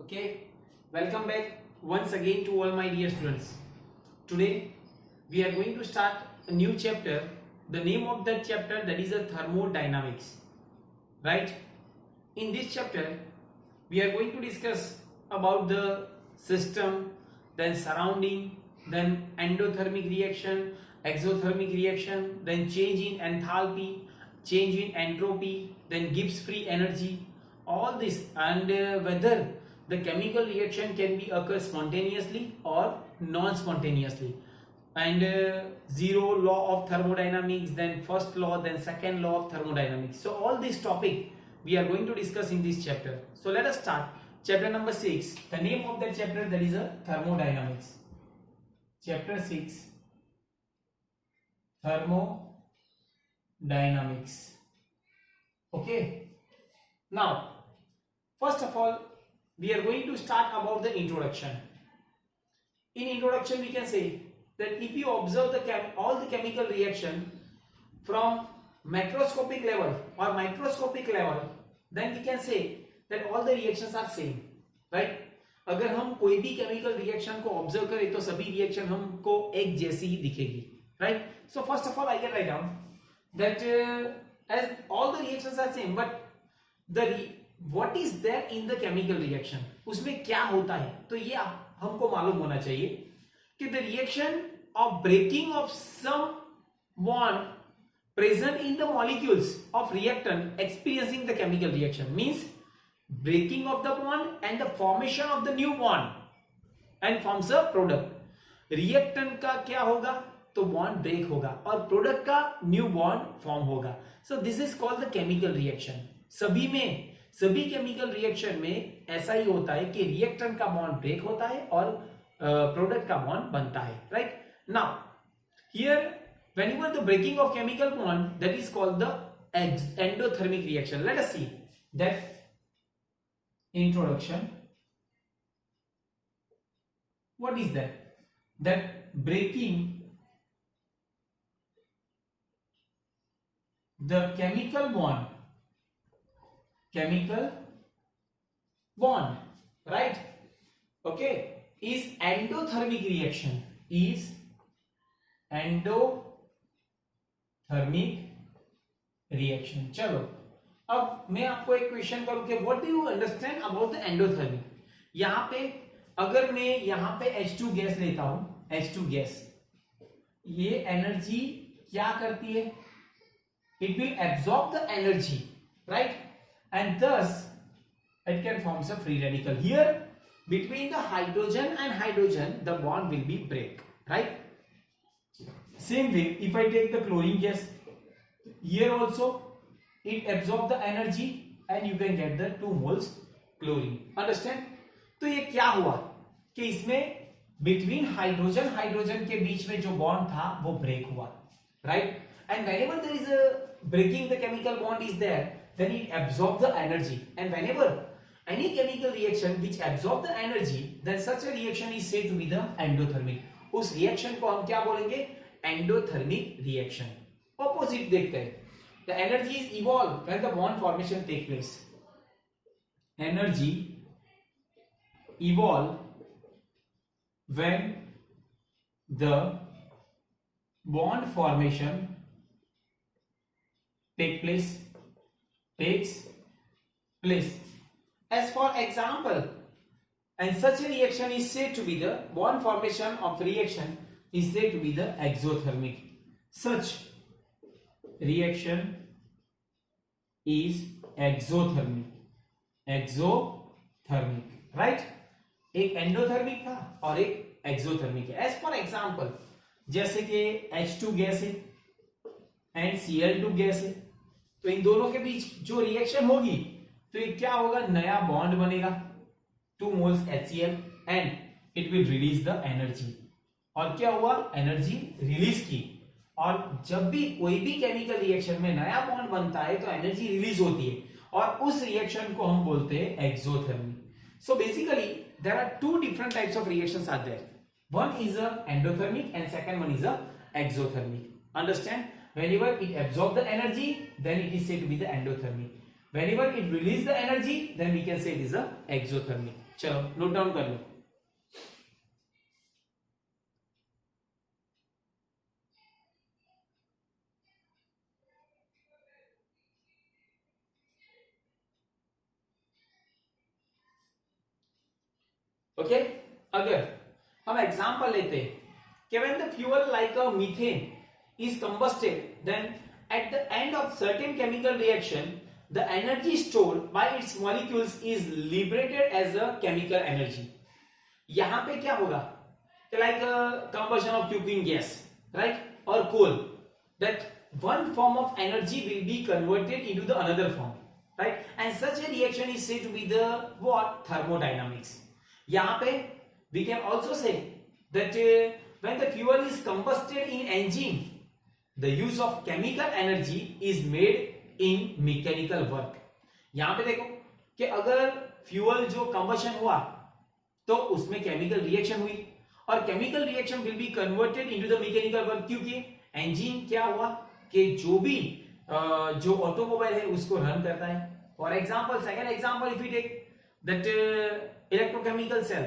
Okay, welcome back once again to all my dear students. Today we are going to start a new chapter. The name of that chapter, that is a thermodynamics, right? In this chapter we are going to discuss about the system, then surrounding, then endothermic reaction, exothermic reaction, then change in enthalpy, change in entropy, then Gibbs free energy, all this, and whether the chemical reaction can be occur spontaneously or non-spontaneously, and zero law of thermodynamics, then first law, then second law of thermodynamics. So all this topic we are going to discuss in this chapter. So let us start chapter number 6. The name of that chapter, that is a thermodynamics. Chapter 6, thermodynamics. Okay, now first of all we are going to start about the introduction. In introduction we can say that if you observe all the chemical reaction from macroscopic level or microscopic level, then we can say that all the reactions are same, right? अगर हम कोई भी chemical reaction को observe करें तो सभी reaction हमको एक जैसी ही दिखेगी, right? So first of all I can write down that as all the reactions are same, but what is there in the chemical reaction, उसमें क्या होता है, तो ये हमको मालूम होना चाहिए कि the reaction of breaking of some bond present in the molecules of reactant experiencing the chemical reaction means breaking of the bond and the formation of the new bond and forms a product. reactant का क्या होगा, तो bond break होगा और product का new bond form होगा. So this is called the chemical reaction. सभी chemical reaction में ऐसा ही होता है कि रिएक्टेंट का बॉन्ड ब्रेक होता है और प्रोडक्ट का बॉन्ड बनता है, right? Now here whenever the breaking of chemical bond, that is called the endothermic reaction. Let us see that introduction. What is that breaking the chemical bond, right? Okay, is endothermic reaction, is endothermic reaction. चलो अब मैं आपको एक question करूं कि what do you understand about the endothermic. यहां पे अगर मैं यहां पे H2 गैस लेता हूं, H2 गैस, ये एनर्जी क्या करती है, it will absorb the energy, right? And thus it can form a free radical. Here between the hydrogen and hydrogen the bond will be break, right? Same way if I take the chlorine gas, here also it absorb the energy and you can get the 2 moles chlorine. Understand? तो ये क्या हुआ कि इसमें between hydrogen के बीच में जो बॉन्ड था वो ब्रेक हुआ, right? And whenever there is a breaking the chemical bond is there, then it absorbs the energy, and whenever any chemical reaction which absorb the energy, then such a reaction is said to be the endothermic. उस reaction को हम क्या बोलेंगे, endothermic reaction. Opposite देखते हैं, the energy is evolved when the bond formation take place. Energy evolve when the bond formation takes place. As for example, and such a reaction is said to be the bond formation of reaction is said to be the exothermic. Such reaction is exothermic, right? एक endothermic था और एक exothermic है. As for example, जैसे कि H2 gas है and Cl2 gas है, तो इन दोनों के बीच जो रिएक्शन होगी तो ये क्या होगा, नया बॉन्ड बनेगा, 2 moles HCl and it will release the energy. और क्या हुआ, एनर्जी रिलीज की. और जब भी कोई भी केमिकल रिएक्शन में नया बॉन्ड बनता है तो एनर्जी रिलीज होती है और उस रिएक्शन को हम बोलते हैं exothermic. So basically there are 2 different types of reactions are there. One is a endothermic and second one is a exothermic. Understand? Whenever it absorbs the energy, then it is said to be the endothermic. whenever it release the energy then we can say it is a exothermic. चलो note down कर लो. Okay अगर हम example लेते हैं कि when the fuel like a methane is combusted then at the end of certain chemical reaction the energy stored by its molecules is liberated as a chemical energy. यहां पे क्या होगा कि like combustion of cooking gas right or coal that one form of energy will be converted into the another form right and such a reaction is said to be the what thermodynamics. यहाँ पे we can also say that when the fuel is combusted in engine the use of chemical energy is made in mechanical work. यहाँ पे देखो कि अगर fuel जो combustion हुआ तो उसमें केमिकल रिएक्शन हुई और chemical reaction will be converted into the mechanical work क्योंकि इंजन क्या हुआ कि जो भी जो ऑटोमोबाइल है उसको रन करता है. For example second example if you take that electrochemical cell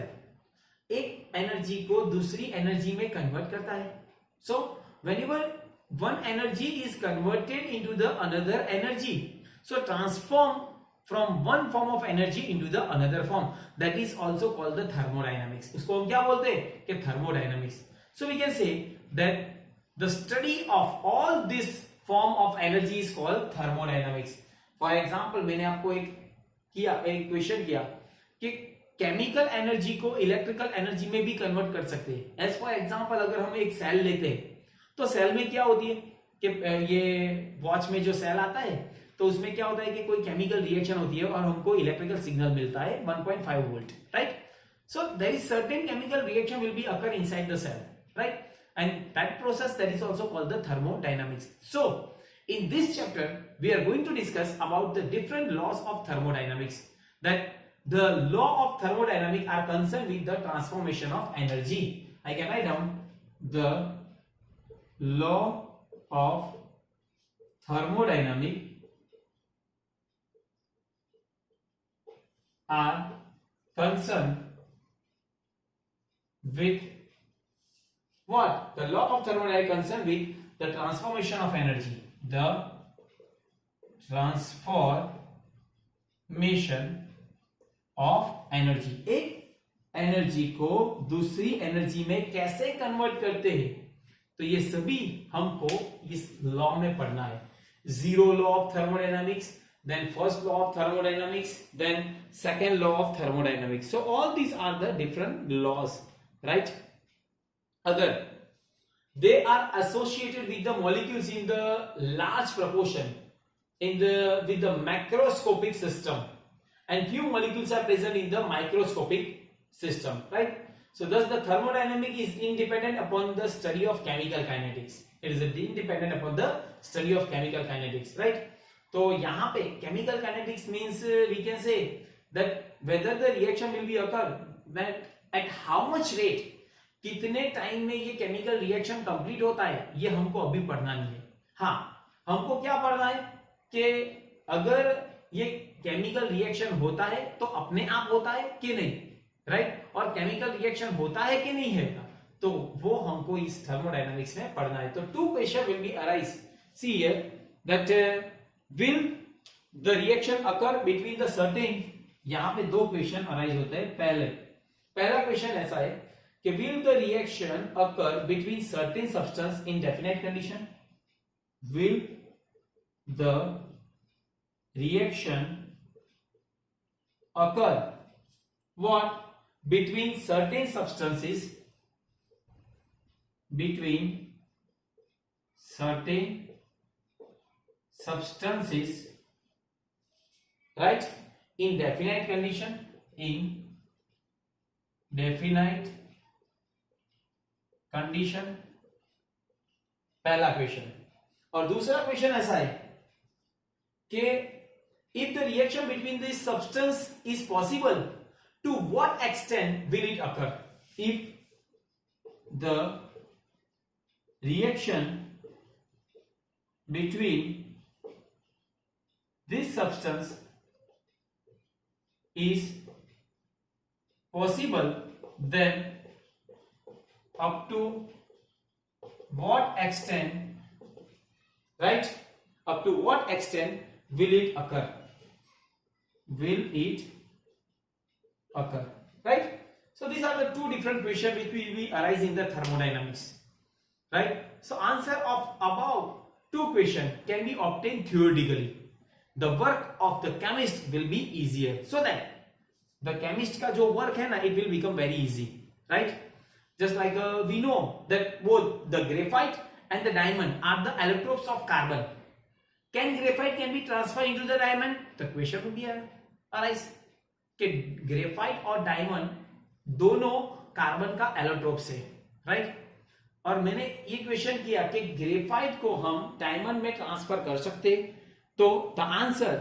एक एनर्जी को दूसरी एनर्जी में कन्वर्ट करता है. So whenever one energy is converted into the another energy so transform from one form of energy into the another form that is also called the thermodynamics. उसको हम क्या बोलते हैं कि thermodynamics. So we can say that the study of all this form of energy is called thermodynamics. For example मैंने आपको एक question किया कि केमिकल एनर्जी को इलेक्ट्रिकल एनर्जी में भी कन्वर्ट कर सकते हैं. एज फॉर एग्जांपल अगर हम एक सेल लेते हैं तो सेल में क्या होती है कि ये वॉच में जो सेल आता है तो उसमें क्या होता है कि कोई केमिकल रिएक्शन होती है और हमको इलेक्ट्रिकल सिग्नल मिलता है 1.5 volt right. So there is certain chemical reaction will be occur inside the cell right and that process that is also called the thermodynamics. So in this chapter we are going to discuss about the different laws of thermodynamics that the law of thermodynamics are concerned with the transformation of energy. I can write down the law of thermodynamics are concerned with what? The law of thermodynamics concerned with the transformation of energy. The transformation of energy. एक energy को दूसरी energy में कैसे convert करते हैं तो ये सभी हमको इस लॉ में पढ़ना है. Zero law of thermodynamics, then first law of thermodynamics, then second law of thermodynamics. So all these are the different laws, right? Other they are associated with the molecules in the large proportion in the with the macroscopic system and few molecules are present in the microscopic system, right? So thus the thermodynamic is independent upon the study of chemical kinetics. It is independent upon the study of chemical kinetics, right? तो यहां पे chemical kinetics means we can say that whether the reaction will be occur at how much rate, कितने time में ये chemical reaction complete होता है ये हमको अभी पढ़ना नहीं है. हाँ हमको क्या पढ़ना है कि अगर ये केमिकल रिएक्शन होता है तो अपने आप होता है कि नहीं राइट और केमिकल रिएक्शन होता है कि नहीं है तो वो हमको इस थर्मोडायनामिक्स में पढ़ना है. तो two question will be arise. See here that will the reaction occur between the certain, यहां पे दो क्वेश्चन अराइज होते हैं. पहला क्वेश्चन ऐसा है कि will the reaction occur between certain substance in definite condition? Will the reaction occur what between certain substances, between certain substances right in definite condition, in definite condition. पहला question. और दूसरा question ऐसा है कि if the reaction between this substance is possible, to what extent will it occur? If the reaction between this substance is possible, then up to what extent, right, up to what extent will it occur, right? So these are the two different questions which will be arise in the thermodynamics, right? So answer of above two questions can be obtained theoretically. The work of the chemist will be easier, so that the chemist का जो work है ना, it will become very easy, right? Just like we know that both the graphite and the diamond are the allotropes of carbon. Can graphite can be transferred into the diamond? The question would be arise कि graphite और diamond दोनों carbon का allotropes है, right? और मैंने ये question किया कि ग्रेफाइट को हम डायमंड में ट्रांसफर कर सकते, तो the answer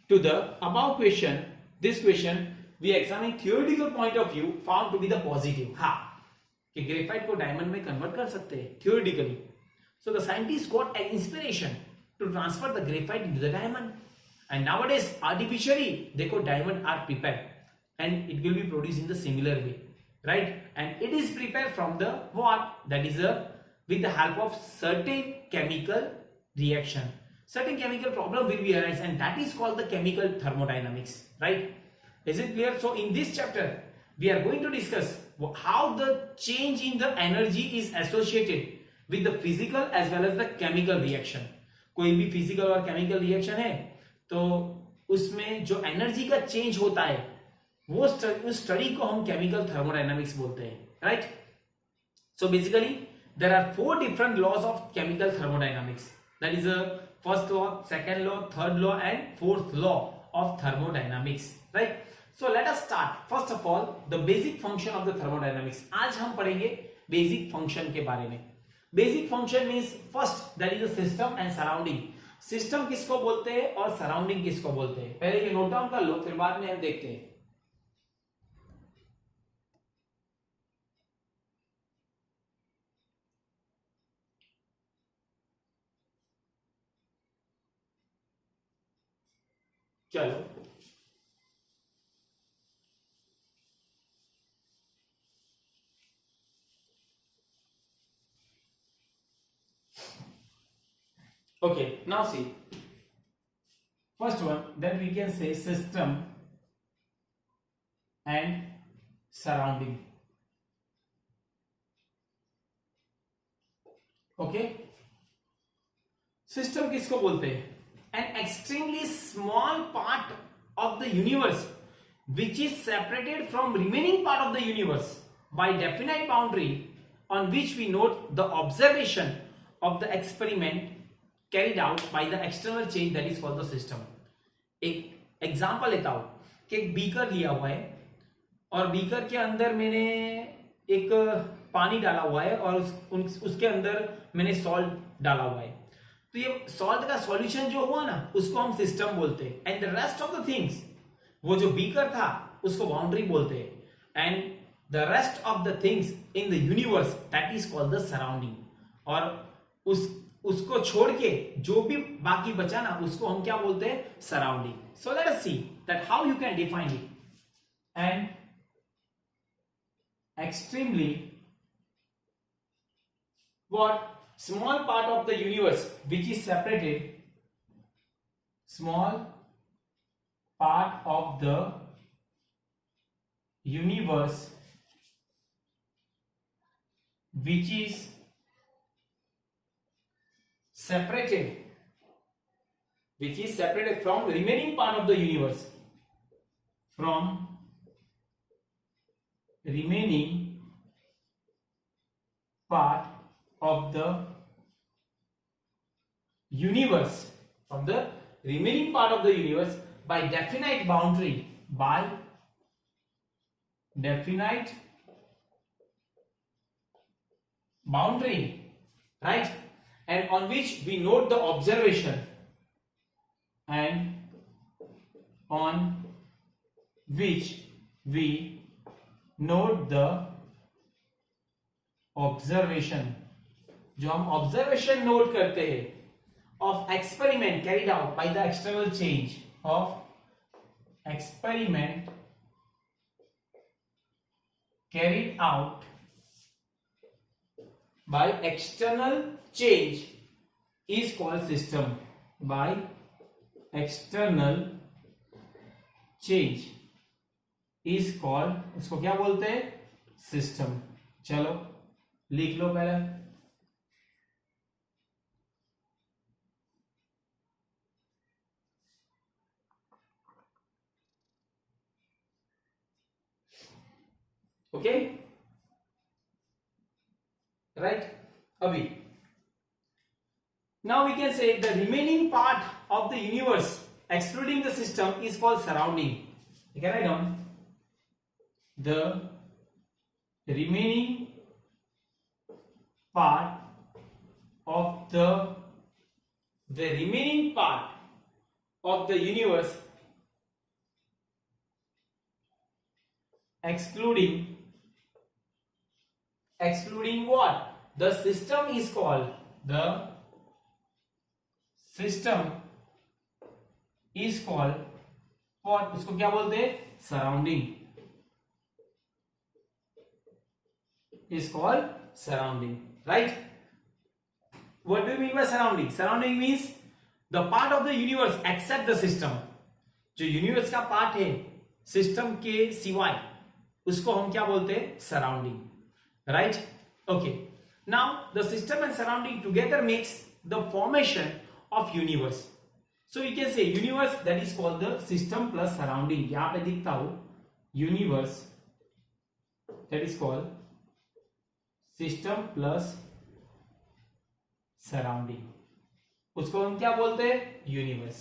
to the above question, this question we examine theoretical point of view found to be the positive, हाँ, कि ग्रेफाइट को डायमंड में कन्वर्ट कर सकते हैं theoretically. So the scientist got an inspiration to transfer the graphite into the diamond, and nowadays artificially देखो diamond are prepared and it will be produced in the similar way, right? And it is prepared from the what, that is with the help of certain chemical reaction, certain chemical problem will be arise, and that is called the chemical thermodynamics, right? Is it clear? So in this chapter we are going to discuss how the change in the energy is associated with the physical as well as the chemical reaction. कोई भी physical और chemical reaction है तो उसमें जो energy का change होता है वो उस स्टडी को हम केमिकल थर्मोडायनामिक्स बोलते हैं, right? So basically there are 4 different laws of chemical thermodynamics, that is first law, second law, third law and fourth law of thermodynamics, right? So let us start first of all the basic function of the thermodynamics. आज हम पढ़ेंगे basic function के बारे में. Basic function means first that is the system and surrounding. System किसको बोलते हैं और सराउंडिंग किसको बोलते हैं, पहले ये नोट डाउन कर लो, फिर बाद में हम देखते हैं. चलो okay, now see first one that we can say system and surrounding. okay, system किसको बोलते हैं? An extremely small part of the universe which is separated from remaining part of the universe by definite boundary on which we note the observation of the experiment carried out by the external change that is called the system. एक example लेता हूं कि एक beaker लिया हुआ है और beaker के अंदर मैंने एक पानी डाला हुआ है और उसके अंदर मैंने सॉल्ट डाला हुआ है. तो ये सॉल्ट का सॉल्यूशन जो हुआ ना उसको हम सिस्टम बोलते हैं, and the rest of the things, वो जो बीकर था उसको बाउंड्री बोलते हैं, and the rest of the things in the universe that is called the surrounding. और उसको छोड़ के जो भी बाकी बचा ना उसको हम क्या बोलते हैं? Surrounding. So let us see that how you can define it. And extremely what small part of the universe which is separated, small part of the universe which is separated from remaining part of the universe, from remaining part of the universe, from the remaining part of the universe by definite boundary, by definite boundary, right? And on which we note the observation, and on which we note the observation. जो हम observation note करते हैं of experiment carried out by the external change of experiment carried out by external change is called system. By external change is called, उसको क्या बोलते हैं? System. चलो लिख लो पहले. Okay, right. अभी now we can say the remaining part of the universe excluding the system is called surrounding. You can write down the remaining part of the remaining part of the universe excluding what? The system is called, the system is called what? उसको क्या बोलते हैं? Surrounding. Is called surrounding, right? What do you mean by surrounding? Surrounding means the part of the universe except the system. जो universe का part है system के सिवाय, उसको हम क्या बोलते हैं? Surrounding, right? Okay, now the system and surrounding together makes the formation of universe. So you can say universe that is called the system plus surrounding. यहां पे दिखता हो universe that is called system plus surrounding, उसको हम क्या बोलते हैं? Universe,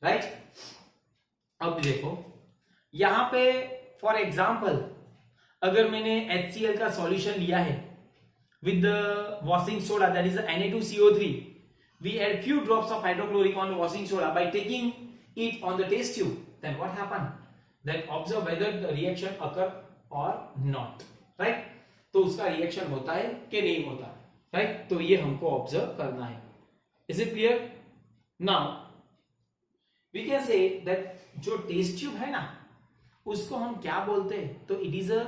right? अब देखो यहां पे फॉर एग्जांपल अगर मैंने HCl का सॉल्यूशन लिया है with washing soda that is Na2CO3, we add few drops of hydrochloric on washing soda by taking it on the test tube, then what happen? Then observe whether the reaction occur or not, right? तो उसका reaction होता है कि नहीं होता, right? तो ये हमको ऑब्जर्व करना है. Is it clear? Now we can say that जो टेस्ट ट्यूब है ना, उसको हम क्या बोलते हैं? तो it is a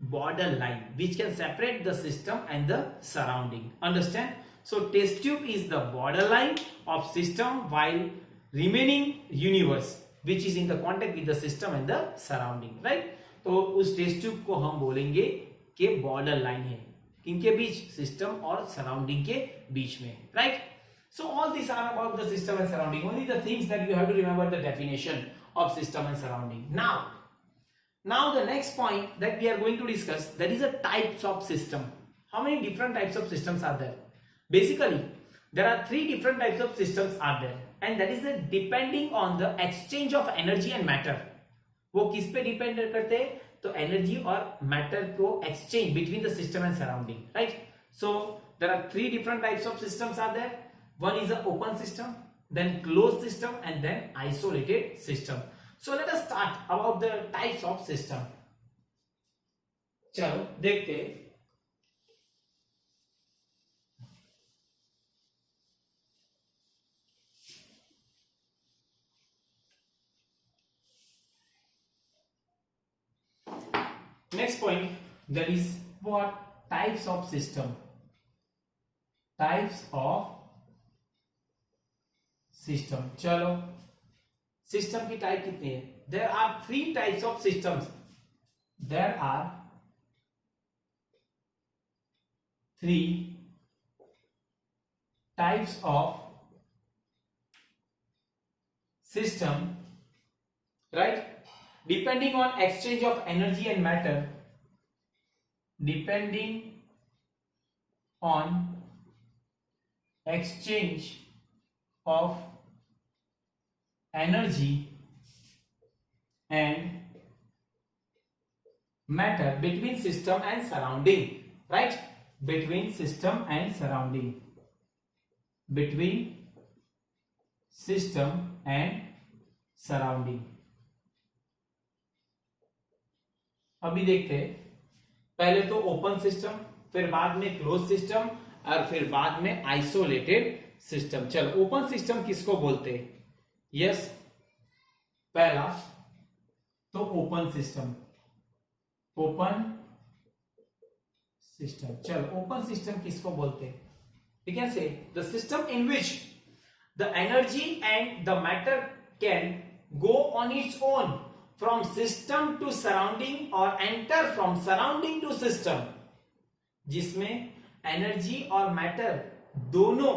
border line which can separate the system and the surrounding. Understand? So test tube is the border line of system while remaining universe which is in the contact with the system and the surrounding, right? तो उस test tube को हम बोलेंगे के border line है, किनके बीच? System और surrounding के बीच में, right? So all this are about the system and surrounding. Only the things that you have to remember the definition of system and surrounding. Now the next point that we are going to discuss that is the types of system. How many different types of systems are there? Basically there are 3 different types of systems are there and that is depending on the exchange of energy and matter. वो किस पे depend करते हैं? तो energy और matter को exchange between the system and surrounding, right? So there are 3 different types of systems are there. One is a open system, then closed system and then isolated system. So let us start about the types of system. चलो देखते हैं. Next point, that is what? Types of system. Types of system. चलो system की type कितनी है? There are 3 types of systems. There are 3 types of system, right? Depending on exchange of energy and matter, depending on exchange of energy and matter between system and surrounding, right? Between system and surrounding, between system and surrounding. अभी देखते हैं, पहले तो open system, फिर बाद में close system और फिर बाद में आइसोलेटेड सिस्टम। चलो ओपन सिस्टम किसको बोलते हैं? यस, पहला तो ओपन सिस्टम, ओपन सिस्टम। चलो ओपन सिस्टम किसको बोलते हैं? we can say the system in which the energy and the matter can go on its own from system to surrounding or enter from surrounding to system, जिसमें energy और matter दोनों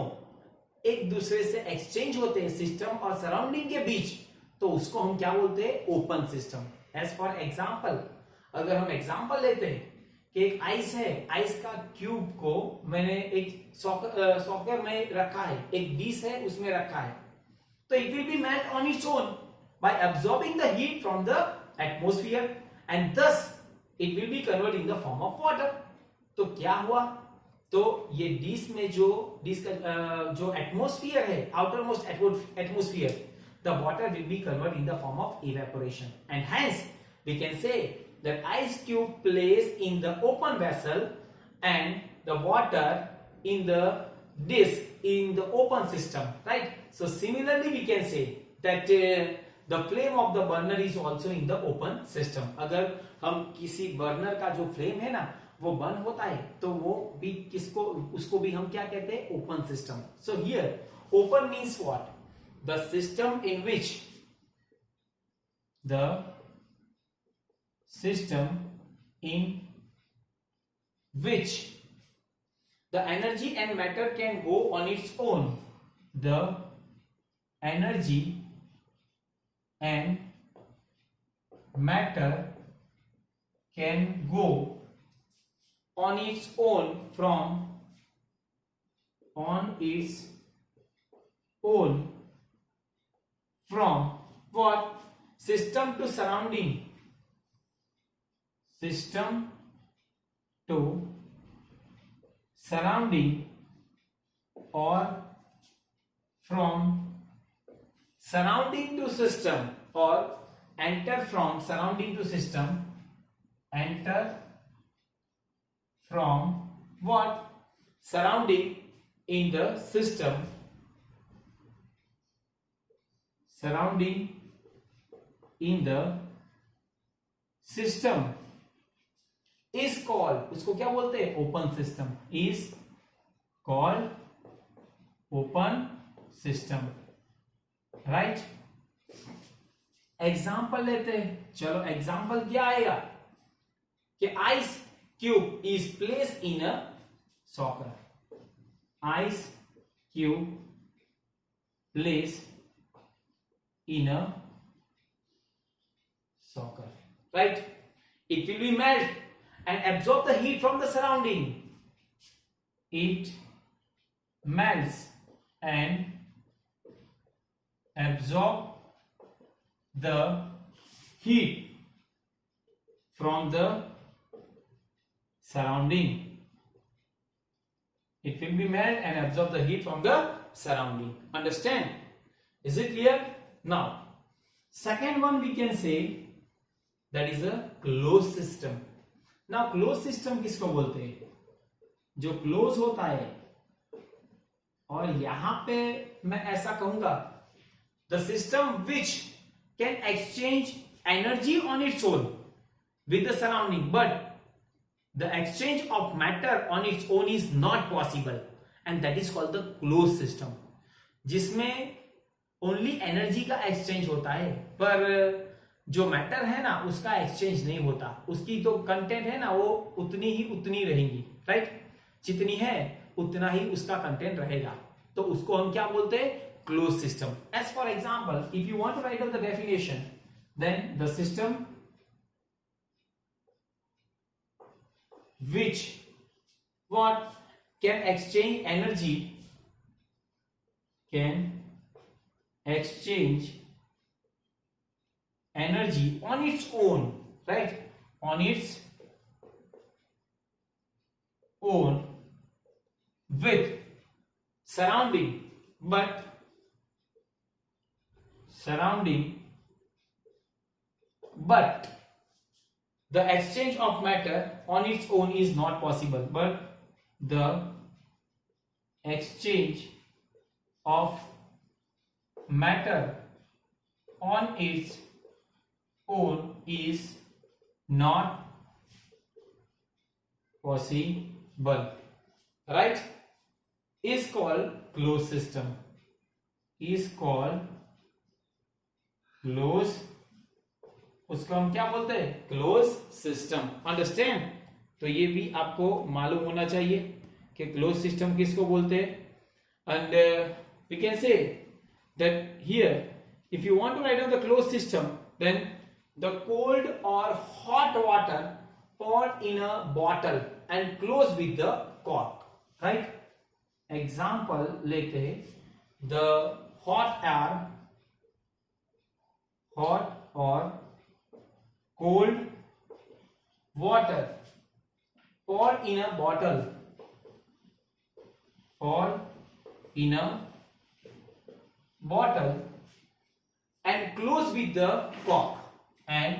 एक दूसरे से exchange होते हैं सिस्टम और surrounding के बीच, तो उसको हम क्या बोलते हैं? Open system. As for example, अगर हम एग्जांपल लेते हैं कि एक आइस है, आइस का क्यूब को मैंने एक सॉकर में रखा है, एक डिश है उसमें रखा है, तो it will be melt on its own by absorbing the heat from the atmosphere and thus it will be convert in the form of water. तो क्या हुआ? तो ये डिश में जो डिश का जो एटमॉस्फेयर है, outer most atmosphere, the water will be convert in the form of evaporation and hence we can say that ice cube placed in the open vessel and the water in the disk in the open system, right? So similarly we can say that the flame of the burner is also in the open system. अगर हम किसी burner का जो flame है ना वो burn होता है तो वो भी किसको, उसको भी हम क्या कहते हैं? Open system. So here open means what? The system in which the system in which the energy and matter can go on its own, the energy and matter can go on its own from what? System to surrounding, system to surrounding or from surrounding to system or enter from surrounding to system, enter from what? Surrounding in the system, surrounding in the system is called, उसको क्या बोलते हैं? Open system. is called open system, right? Example लेते हैं। चलो example क्या आएगा कि ice cube is place in a soccer, ice cube place in a soccer, right? It will be melt and absorb the heat from the surrounding. It melts and absorb the heat from the surrounding. It will be melt and absorb the heat from the surrounding. Understand? Is it clear? Now, second one we can say that is a closed system. Now closed system किसको बोलते हैं? जो close होता है, और यहां पे मैं ऐसा कहूंगा the system which can exchange energy on its own with the surrounding, but the exchange of matter on its own is not possible, and that is called the closed system, जिसमें only energy का exchange होता है पर जो matter है ना उसका exchange नहीं होता, उसकी तो कंटेंट है ना वो उतनी रहेंगी, राइट? जितनी है उतना ही उसका कंटेंट रहेगा, तो उसको हम क्या बोलते हैं? Close system. As for example, if you want to write out the definition, then the system which what can exchange energy, can exchange energy on its own, right? On its own with surrounding, but the exchange of matter on its own is not possible, but the exchange of matter on its own is not possible, right? Is called closed system, is called closed, उसको हम क्या बोलते हैं, close system. Understand? तो ये भी आपको मालूम होना चाहिए कि क्लोज सिस्टम किसको बोलते हैं। And we can say that here if you want to write down the closed system, then the cold or hot water poured in a bottle and closed with the cork, right? Example लेते हैं, the hot air, hot or cold water poured in a bottle, poured in a bottle and close with the cork, and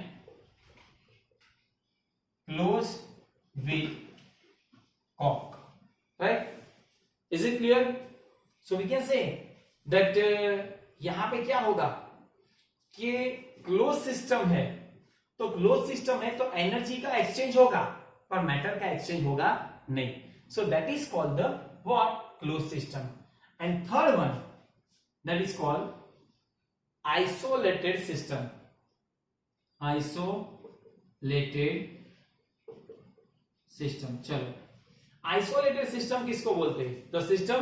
close with cork, right? Is it clear? So we can say that यहां पे क्या होगा कि close system है, तो close system है तो energy का एक्सचेंज होगा पर मैटर का एक्सचेंज होगा नहीं। So that is called the what, close system. And third one that is called isolated system, isolated system। चलो, isolated system किसको बोलते हैं? the system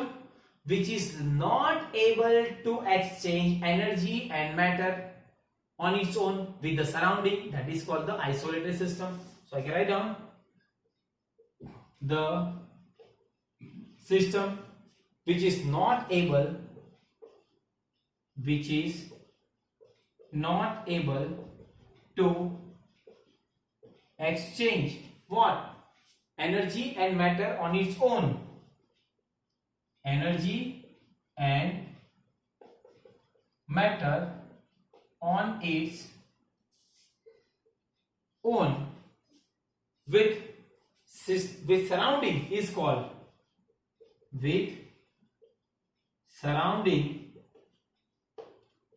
which is not able to exchange energy and matter on its own with the surrounding, that is called the isolated system। so I can write down the system which is not able to exchange what, energy and matter on its own, energy and matter on its own with surrounding is called, with surrounding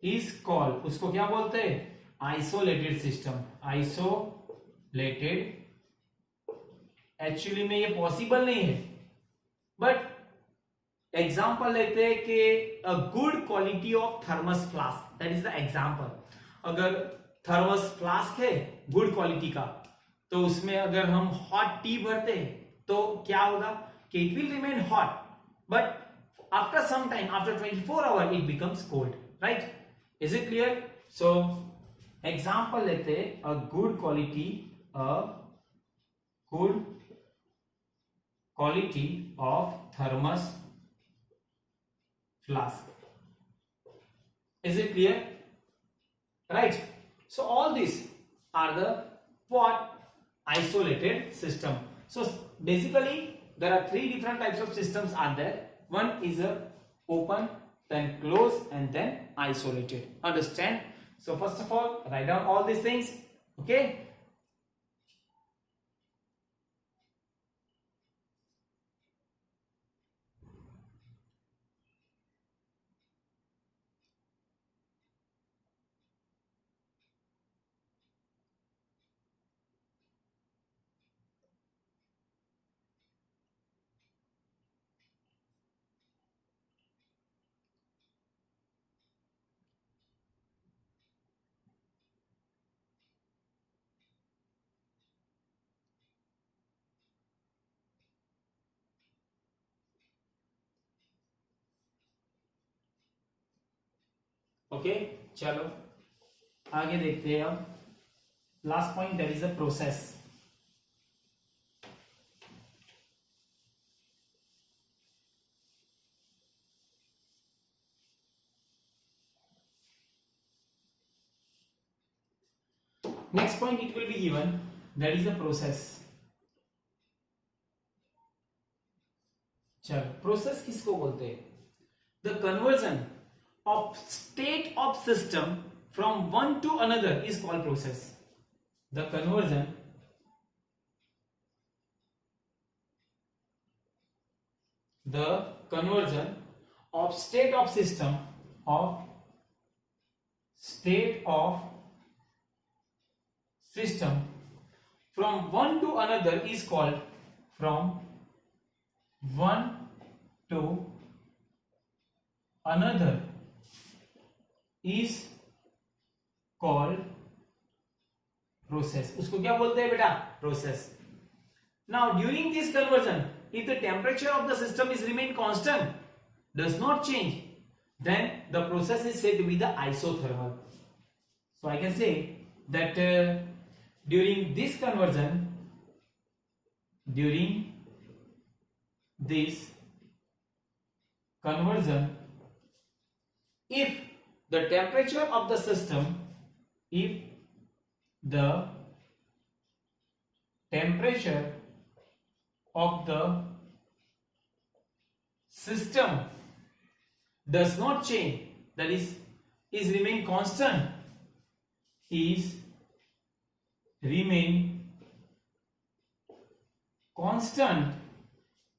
is called, उसको क्या बोलते हैं, isolated system. Isolated, actually में ये possible नहीं है, but example लेते हैं कि a good quality of thermos flask, that is the example. अगर थर्मस फ्लास्क है गुड क्वालिटी का, तो उसमें अगर हम हॉट टी भरते हैं तो क्या होगा कि it will remain hot, but after some time, after 24 hour it becomes cold, right? Is it clear? So example लेते हैं, a good quality of thermos flask। Is it clear? Right? So all these are the what, isolated system। so basically there are three different types of systems are there। one is a open, then close, and then isolated। understand? so first of all, write down all these things, okay? Okay, चलो आगे देखते हैं। अब last point, that is the process. Next point it will be given, that is the process. चलो, process किसको बोलते हैं? The conversion of state of system from one to another is called process। the conversion of state of system from one to another is called from one to another is called process. उसको क्या बोलते हैं बेटा? Process. Now during this conversion, if the temperature of the system is remain constant, does not change, then the process is said to be the isothermal. So I can say that during this conversion, if the temperature of the system does not change, that is remain constant,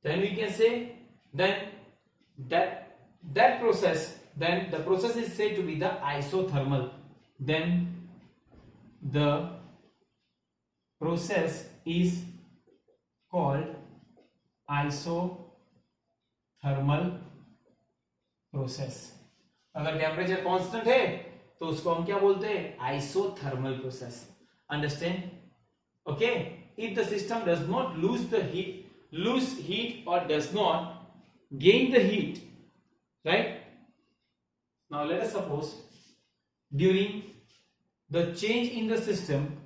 then we can say then the process is said to be the isothermal. Then the process is called isothermal process. अगर temperature constant है तो उसको हम क्या बोलते हैं? Isothermal process. Understand? Okay. If the system does not lose heat or does not gain the heat, right? Now let us suppose during the change in the system,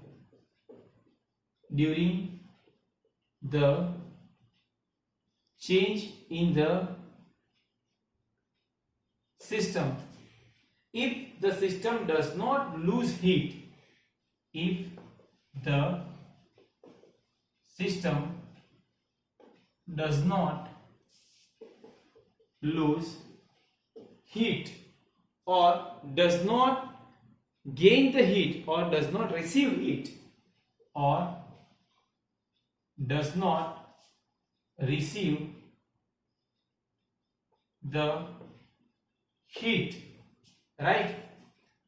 if the system does not lose heat, or does not gain the heat or does not receive heat or does not receive the heat, right?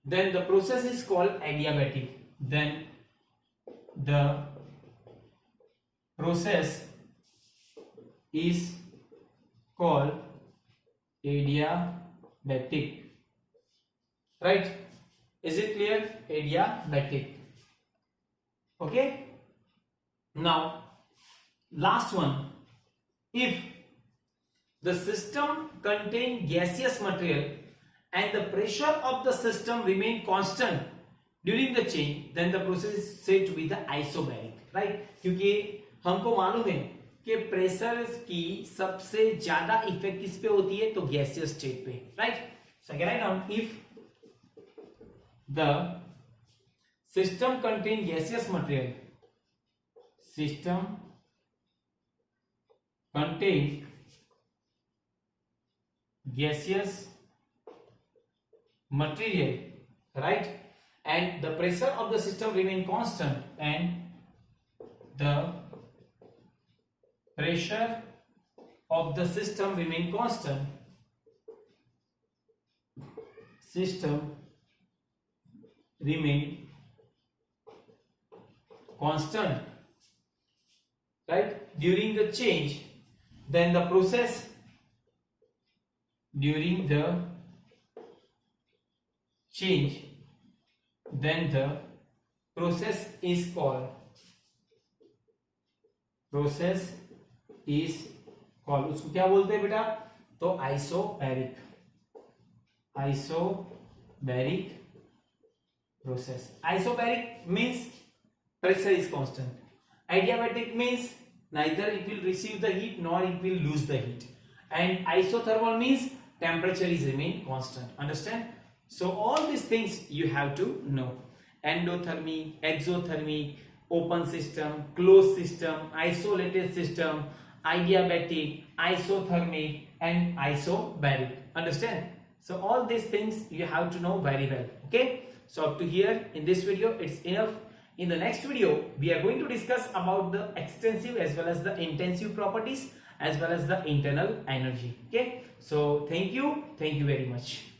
Then the process is called adiabatic. Then the process is called adiabatic, right? Is it clear? Adiabatic. Okay. Now last one, if the system contain gaseous material and the pressure of the system remain constant during the change, then the process is said to be the isobaric, right? क्योंकि हमको मालूम है कि pressure की सबसे ज्यादा effect किस पे होती है? तो गैसियस स्टेट पे, right? So write down, if the system contain gaseous material, right? And the pressure of the system remain constant, and the pressure of the system remain constant, right, during the change, then the process is called उसको क्या बोलते हैं बेटा? तो isobaric process. Isobaric means pressure is constant. Adiabatic means neither it will receive the heat nor it will lose the heat. And isothermal means temperature is remain constant. Understand? So all these things you have to know. Endothermy, exothermy, open system, closed system, isolated system, adiabatic, isothermic and isobaric. Understand? So all these things you have to know very well. Okay? So up to here in this video it's enough. In the next video we are going to discuss about the extensive as well as the intensive properties, as well as the internal energy. Okay, so thank you very much.